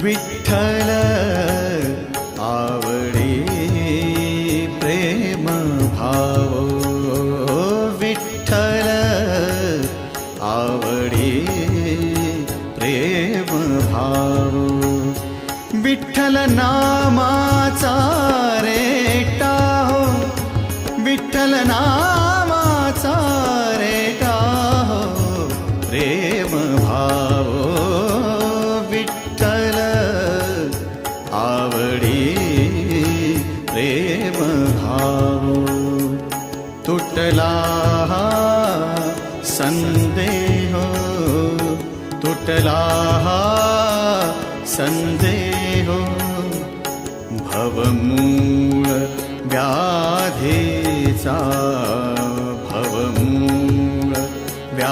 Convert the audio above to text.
विठ्ठल आवडे प्रेम भाव, विठ्ठल आवडे प्रेम भाव, विठ्ठल नामाचा रेटा हो, विठ्ठल नामाचा रेटा हो प्रेम भाव, विठ्ठल आवडे प्रेम भाव, तुटला संदेह, तुटला संदेह, भवमूळ व्याधीचा